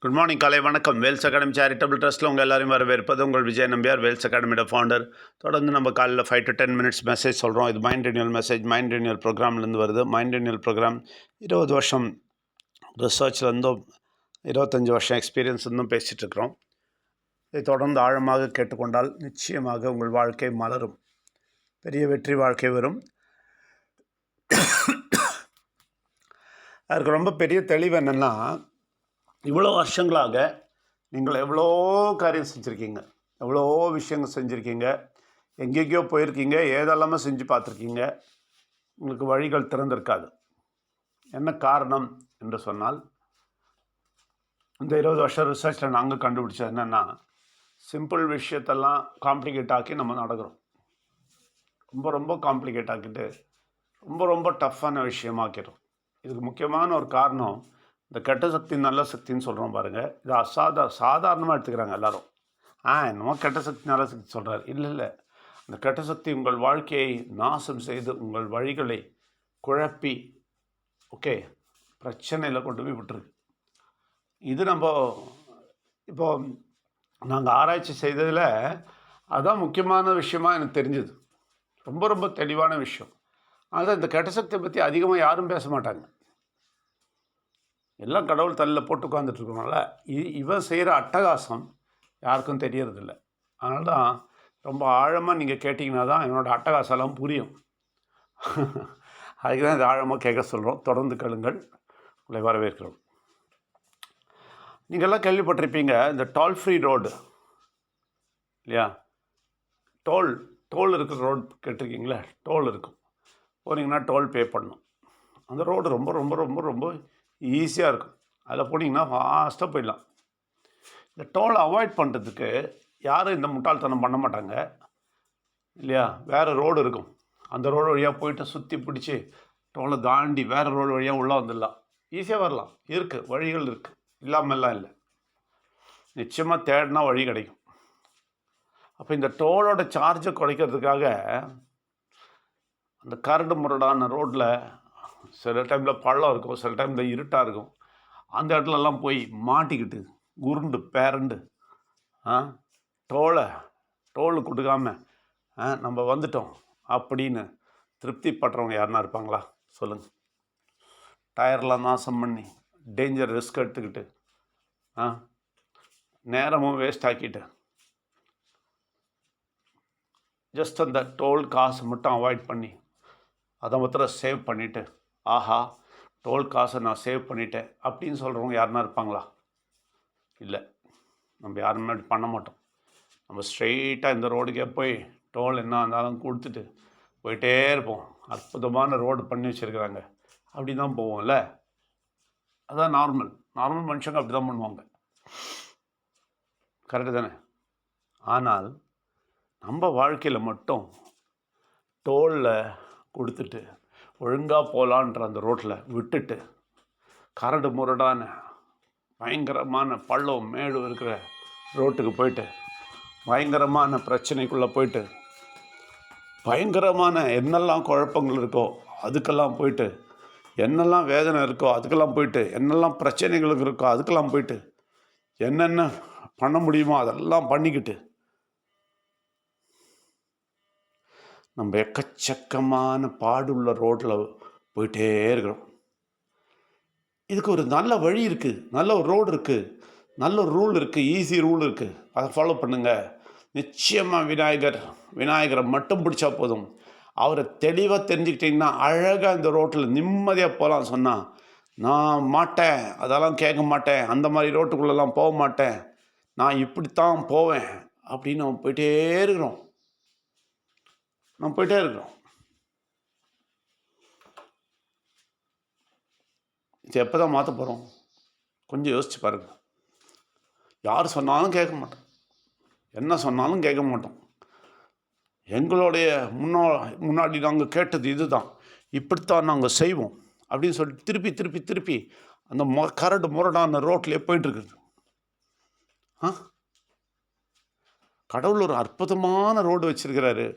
Good morning, காலை வணக்கம். Wales academy charitable ட்ரஸ்ட்டில் உங்கள் எல்லாரையும் வரவேற்பது உங்கள் விஜய் நம்பியார், வேல்ஸ் அகாடமியோட ஃபவுண்டர். தொடர்ந்து நம்ம காலையில் 5 to 10 minutes மெசேஜ் சொல்கிறோம். இது mind renewal message, mind renewal ப்ரோக்ராம்லேருந்து வருது. மைண்ட் ரினியூவல் ப்ரோக்ராம் 20 வருஷம் ரிசர்ச்லேருந்தும் 25 வருஷம் எக்ஸ்பீரியன்ஸ் இருந்தும் பேசிகிட்ருக்குறோம். இதை தொடர்ந்து ஆழமாக கேட்டுக்கொண்டால் நிச்சயமாக உங்கள் வாழ்க்கை மலரும், பெரிய வெற்றி வாழ்க்கை வரும். அதுக்கு ரொம்ப பெரிய தெளிவு என்னென்னா, இவ்வளோ வருஷங்களாக நீங்கள் எவ்வளோ காரியம் செஞ்சுருக்கீங்க, எவ்வளோ விஷயங்கள் செஞ்சுருக்கீங்க, எங்கெங்கேயோ போயிருக்கீங்க, ஏதெல்லாமே செஞ்சு பார்த்துருக்கீங்க. உங்களுக்கு வழிகள் திறந்திருக்காது. என்ன காரணம் என்று சொன்னால், இந்த 20 வருஷம் ரிசர்ச்சில் நாங்கள் கண்டுபிடிச்சது என்னென்னா, சிம்பிள் விஷயத்தெல்லாம் காம்ப்ளிகேட் ஆக்கி நம்ம நடக்கிறோம். ரொம்ப ரொம்ப காம்ப்ளிகேட் ஆக்கிட்டு ரொம்ப டஃப்பான விஷயமாக்கிறோம். இதுக்கு முக்கியமான ஒரு காரணம் இந்த கெட்ட சக்தி நல்ல சக்தின்னு சொல்கிறோம் பாருங்கள். இது சாதாரணமாக எடுத்துக்கிறாங்க எல்லோரும். என்னமோ கெட்ட சக்தி நல்ல சக்தி சொல்கிறார். இல்லை, இந்த கெட்ட சக்தி உங்கள் வாழ்க்கையை நாசம் செய்து உங்கள் வழிகளை குழப்பி பிரச்சனையில் கொண்டு போய் விட்டுருக்கு. இது நம்ம இப்போது நாங்கள் ஆராய்ச்சி செய்ததில் அதுதான் முக்கியமான விஷயமாக எனக்கு தெரிஞ்சது. ரொம்ப தெளிவான விஷயம். அதுதான் இந்த கெட்ட சக்தியை பற்றி அதிகமாக யாரும் பேச மாட்டாங்க. எல்லாம் கடவுள் தலையில் போட்டு உட்காந்துட்ருக்கனால இவன் செய்கிற அட்டகாசம் யாருக்கும் தெரியறதில்ல. அதனால தான் ரொம்ப ஆழமாக நீங்கள் கேட்டிங்கன்னா தான் என்னோடய அட்டகாசம்லாம் புரியும். அதுக்கு தான் இது ஆழமாக கேட்க சொல்கிறோம். தொடர்ந்து கேளுங்கள். உங்களை வரவேற்கிறோம். நீங்கள்லாம் கேள்விப்பட்டிருப்பீங்க, இந்த டோல் ஃப்ரீ ரோடு இல்லையா? டோல் இருக்கிற ரோடு கேட்டிருக்கீங்களா? டோல் இருக்கும், போனீங்கன்னா டோல் பே பண்ணணும். அந்த ரோடு ரொம்ப ஈஸியாக இருக்கும். அதில் போனீங்கன்னா ஃபாஸ்ட்டாக போயிடலாம். இந்த டோலை அவாய்ட் பண்ணுறதுக்கு யாரும் இந்த முட்டாள்தனம் பண்ண மாட்டாங்க இல்லையா? வேறு ரோடு இருக்கும், அந்த ரோடு வழியாக போயிட்டு சுற்றி பிடிச்சி டோலை தாண்டி வேறு ரோடு வழியாக உள்ளே வந்துடலாம். ஈஸியாக வரலாம். இருக்குது, வழிகள் இருக்குது, இல்லாமல்லாம் இல்லை. நிச்சயமாக தேடினா வழி கிடைக்கும். அப்போ இந்த டோலோட சார்ஜை குறைக்கிறதுக்காக அந்த கரடு முரடான ரோட்டில் சில டைமில் பள்ளம் இருக்கும், சில டைமில் இருட்டாக இருக்கும். அந்த இடத்துலலாம் போய் மாட்டிக்கிட்டு உருண்டு பேரண்டு டோலு கொடுக்காம நம்ம வந்துட்டோம் அப்படின்னு திருப்தி படுறவங்க யாருன்னா இருப்பாங்களா சொல்லுங்கள்? டயர்லாம் நாசம் பண்ணி டேஞ்சர் ரிஸ்க் எடுத்துக்கிட்டு நேரமும் வேஸ்ட் ஆக்கிட்டு ஜஸ்ட் அந்த டோல் காசு மட்டும் அவாய்ட் பண்ணி அதை மாத்திரம் சேவ் பண்ணிவிட்டு, டோல் காசை நான் சேவ் பண்ணிட்டேன் அப்படின்னு சொல்கிறவங்க யாருன்னா இருப்பாங்களா? இல்லை, நம்ம யாருமே அப்படி பண்ண மாட்டோம். நம்ம ஸ்ட்ரெயிட்டாக இந்த ரோடுக்கே போய் டோல் என்ன இருந்தாலும் கொடுத்துட்டு போயிட்டே இருப்போம். அற்புதமான ரோடு பண்ணி வச்சுருக்குறாங்க, அப்படி தான் போவோம்ல. அதுதான் நார்மல் மனுஷங்க அப்படி தான் பண்ணுவாங்க. கரெக்டு தானே? ஆனால் நம்ம வாழ்க்கையில் மட்டும் டோலில் கொடுத்துட்டு ஒழுங்காக போகலான்ற அந்த ரோட்டில் விட்டுட்டு கரடு முரடான பயங்கரமான பள்ளம் மேடு இருக்கிற ரோட்டுக்கு போயிட்டு பயங்கரமான பிரச்சனைக்குள்ளே போயிட்டு பயங்கரமான என்னெல்லாம் குழப்பங்கள் இருக்கோ அதுக்கெல்லாம் போயிட்டு, என்னெல்லாம் வேதனை இருக்கோ அதுக்கெல்லாம் போயிட்டு, என்னெல்லாம் பிரச்சனைகளுக்கு இருக்கோ அதுக்கெல்லாம் போயிட்டு, என்னென்ன பண்ண முடியுமோ அதெல்லாம் பண்ணிக்கிட்டு நம்ம எக்கச்சக்கமான பாடுள்ள ரோட்டில் போயிட்டே இருக்கிறோம். இதுக்கு ஒரு நல்ல வழி இருக்குது, நல்ல ஒரு ரோடு இருக்குது, நல்ல ஒரு ரூல் இருக்குது, ஈஸி ரூல் இருக்குது. அதை ஃபாலோ பண்ணுங்கள். நிச்சயமாக விநாயகரை மட்டும் பிடிச்சா போதும். அவரை தெளிவாக தெரிஞ்சுக்கிட்டிங்கன்னா அழகாக இந்த ரோட்டில் நிம்மதியாக போகலாம். சொன்னால் நான் மாட்டேன், அதெல்லாம் கேட்க மாட்டேன், அந்த மாதிரி ரோட்டுக்குள்ளெல்லாம் போக மாட்டேன், நான் இப்படித்தான் போவேன் அப்படின்னு நம்ம போயிட்டே இருக்கிறோம். இது எப்போ தான் மாற்ற போகிறோம்? கொஞ்சம் யோசிச்சு பாருங்கள். யார் சொன்னாலும் கேட்க மாட்டோம், என்ன சொன்னாலும் கேட்க மாட்டோம். எங்களுடைய முன்னாடி நாங்கள் கேட்டது இதுதான், இப்படித்தான் நாங்கள் செய்வோம் அப்படின்னு சொல்லிட்டு திருப்பி அந்த கரடு முரடான ரோட்லேயே போயிட்டுருக்குது. கடவுள் ஒரு அற்புதமான ரோடு வச்சுருக்கிறாரு.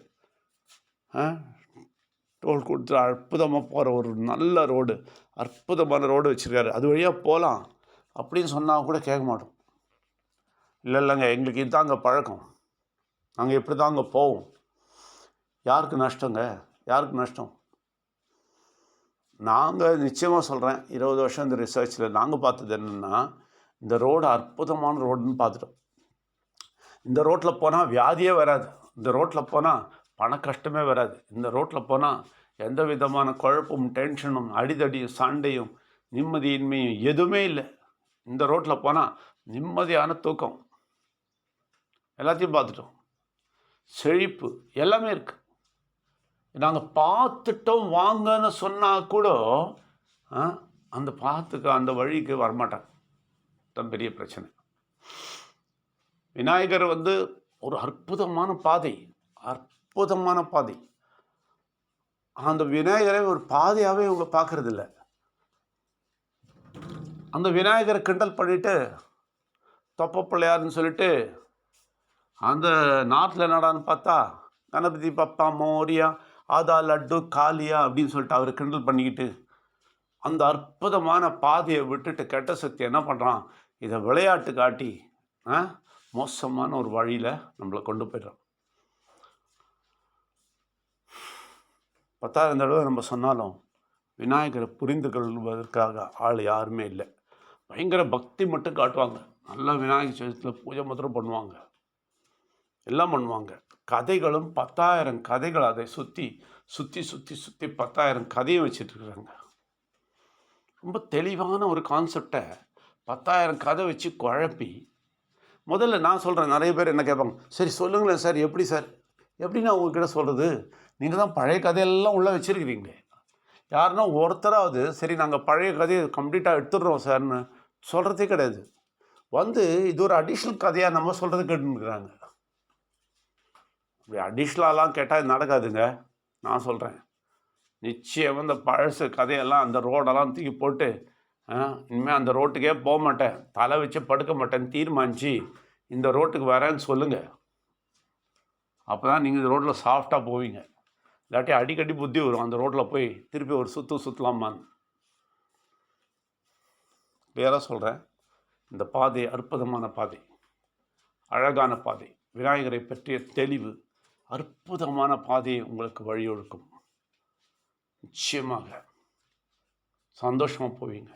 டோல் கொடுத்து அற்புதமாக போகிற ஒரு நல்ல ரோடு, அற்புதமான ரோடு வச்சுருக்காரு. அது வழியாக போகலாம். அப்படின்னு சொன்னால் கூட கேட்க மாட்டோம். இல்லைங்க எங்களுக்கு இதுதாங்க பழக்கம், நாங்கள் இப்படி தாங்க போவோம். யாருக்கு நஷ்டங்க? யாருக்கு நஷ்டம்? நாங்கள் நிச்சயமாக சொல்கிறேன், 20 வருஷம் இந்த ரிசர்ச்சில் நாங்கள் பார்த்தது என்னென்னா, இந்த ரோடு அற்புதமான ரோடுன்னு பார்த்துட்டோம். இந்த ரோட்டில் போனால் வியாதியே வராது, இந்த ரோட்டில் போனால் பண கஷ்டமே வராது, இந்த ரோட்டில் போனால் எந்த விதமான குழப்பமும் டென்ஷனும் அடிதடியும் சண்டையும் நிம்மதியின்மையும் எதுவுமே இல்லை. இந்த ரோட்டில் போனால் நிம்மதியான தூக்கம், எல்லாத்தையும் பார்த்துட்டோம். செழிப்பு எல்லாமே இருக்குது. நாங்கள் பார்த்துட்டோம் வாங்கன்னு சொன்னால் கூட அந்த அந்த வழிக்கு வரமாட்டாங்க. தான் பெரிய பிரச்சனை. விநாயகர் ஒரு அற்புதமான பாதை, அற்புதமான பாதை. அந்த விநாயகரை ஒரு பாதையாகவே இவங்க பார்க்கறதில்ல. அந்த விநாயகரை கிண்டல் பண்ணிட்டு தொப்ப பிள்ளையாருன்னு சொல்லிட்டு அந்த நாட்டில் என்னடான்னு பார்த்தா கணபதி பப்பா மோரியா ஆதா லட்டு காலியா அப்படின்னு சொல்லிட்டு அவர் கிண்டல் பண்ணிக்கிட்டு அந்த அற்புதமான பாதையை விட்டுட்டு கெட்ட சக்தி என்ன பண்ணுறான், இதை விளையாட்டு காட்டி மோசமான ஒரு வழியில் நம்மளை கொண்டு போயிடுறோம். 10,000 தடவை நம்ம சொன்னாலும் விநாயகரை புரிந்து கொள்வதற்காக ஆள் யாருமே இல்லை. பயங்கர பக்தி மட்டும் காட்டுவாங்க, நல்லா விநாயகர் சதுர்த்தியில் பூஜை மாத்திரம் பண்ணுவாங்க, எல்லாம் பண்ணுவாங்க. கதைகளும் 10,000 கதைகள் அதை சுற்றி 10,000 கதையும் வச்சிட்ருக்குறாங்க. ரொம்ப தெளிவான ஒரு கான்செப்டை 10,000 கதை வச்சு குழப்பி, முதல்ல நான் சொல்கிறேன், நிறைய பேர் என்ன கேட்பாங்க, சரி சொல்லுங்களேன் சார், எப்படி சார், எப்படி நான் உங்ககிட்ட சொல்கிறது, நீங்கள் தான் பழைய கதையெல்லாம் உள்ளே வச்சுருக்கிறீங்களே, யாருன்னா ஒருத்தராவது சரி நாங்கள் பழைய கதையை கம்ப்ளீட்டாக எடுத்துடுறோம் சார்னு சொல்கிறதே கிடையாது. இது ஒரு அடிஷ்னல் கதையாக நம்ம சொல்கிறது கேட்டுருக்குறாங்க. இப்படி அடிஷ்னலாலாம் கேட்டால் நடக்காதுங்க. நான் சொல்கிறேன், நிச்சயம் இந்த பழசு கதையெல்லாம் அந்த ரோடெல்லாம் தூக்கி போட்டு இனிமேல் அந்த ரோட்டுக்கே போக மாட்டேன், தலை வச்சு படுக்க மாட்டேன்னு தீர்மானிச்சு இந்த ரோட்டுக்கு வரேன்னு சொல்லுங்கள். அப்போ தான் நீங்கள் இந்த ரோட்டில் சாஃப்டாக போவீங்க. இல்லாட்டி அடிக்கடி புத்தி வரும், அந்த ரோட்டில் போய் திருப்பி ஒரு சுற்றலாமான்னு. கிளியராக சொல்கிறேன், இந்த பாதை அற்புதமான பாதை, அழகான பாதை, விநாயகரை பற்றிய தெளிவு, அற்புதமான பாதையை உங்களுக்கு வழியொழுக்கும். நிச்சயமாக சந்தோஷமாக போவீங்க.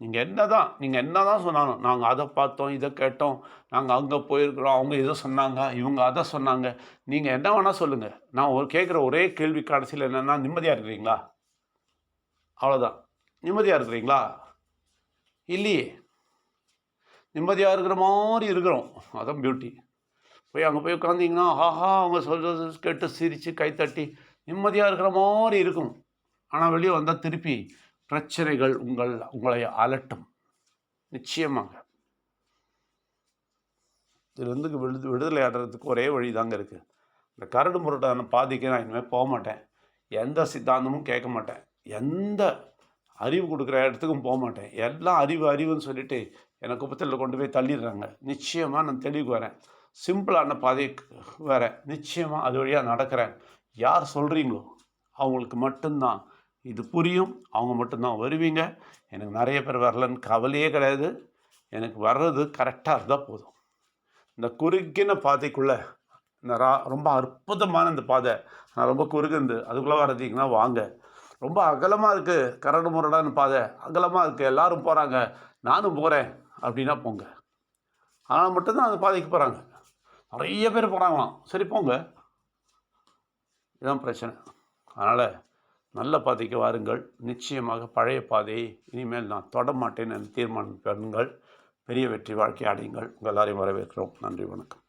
நீங்கள் என்ன தான் சொன்னாலும், நாங்கள் அதை பார்த்தோம், இதை கேட்டோம், நாங்கள் அங்கே போயிருக்கிறோம், அவங்க இதை சொன்னாங்க, இவங்க அதை சொன்னாங்க, நீங்கள் என்ன வேணால் சொல்லுங்கள். நான் கேட்குற ஒரே கேள்வி கடைசியில் என்னென்னா, நிம்மதியாக இருக்கிறீங்களா? அவ்வளோதான். நிம்மதியாக இருக்கிறீங்களா? இல்லையே. நிம்மதியாக இருக்கிற மாதிரி இருக்கிறோம், அதான் பியூட்டி. அங்கே போய் உட்காந்திங்கன்னா ஆஹா அவங்க சொல்கிறது கேட்டு சிரித்து கைத்தட்டி நிம்மதியாக இருக்கிற மாதிரி இருக்கும். ஆனால் வெளியே வந்தால் திருப்பி பிரச்சனைகள் உங்களை அலட்டும். நிச்சயமாக இதுலேருந்து விடுதலை ஆடுறதுக்கு ஒரே வழி தாங்க இருக்குது. இந்த கரடு முரட்டான பாதிக்கு நான் இனிமேல் போக மாட்டேன், எந்த சித்தாந்தமும் கேட்க மாட்டேன், எந்த அறிவு கொடுக்குற இடத்துக்கும் போக மாட்டேன். எல்லாம் அறிவுன்னு சொல்லிட்டு எனக்கு குப்பத்தில் கொண்டு போய் தள்ளிடுறாங்க. நிச்சயமாக நான் தெளிவுக்கு வரேன், சிம்பிளான பாதைக்கு வரேன், நிச்சயமாக அது வழியாக நடக்கிறேன். யார் சொல்கிறீங்களோ அவங்களுக்கு மட்டும்தான் இது புரியும், அவங்க மட்டும்தான் வருவீங்க. எனக்கு நிறைய பேர் வரலன்னு கவலையே கிடையாது. எனக்கு வர்றது கரெக்டாக இருந்தால் போதும். இந்த குறுகின பாதைக்குள்ளே இந்த ரொம்ப அற்புதமான இந்த பாதை, நான் ரொம்ப குறுகுந்து அதுக்குள்ளே வர்றதுக்குன்னா வாங்க. ரொம்ப அகலமாக இருக்குது, கரடு முரடான பாதை அகலமாக இருக்குது, எல்லோரும் போகிறாங்க, நானும் போகிறேன் அப்படின்னா போங்க. ஆனால் மட்டும்தான் அந்த பாதைக்கு போகிறாங்க. நிறைய பேர் போகிறாங்களாம், சரி போங்க, இதுதான் பிரச்சனை. அதனால் நல்ல பாதைக்கு வாருங்கள். நிச்சயமாக பழைய பாதையை இனிமேல் நான் தொட மாட்டேன் என்று தீர்மானம் பெறுங்கள். பெரிய வெற்றி வாழ்க்கை அடையுங்கள். உங்கள் எல்லாரையும் வரவேற்கிறோம். நன்றி, வணக்கம்.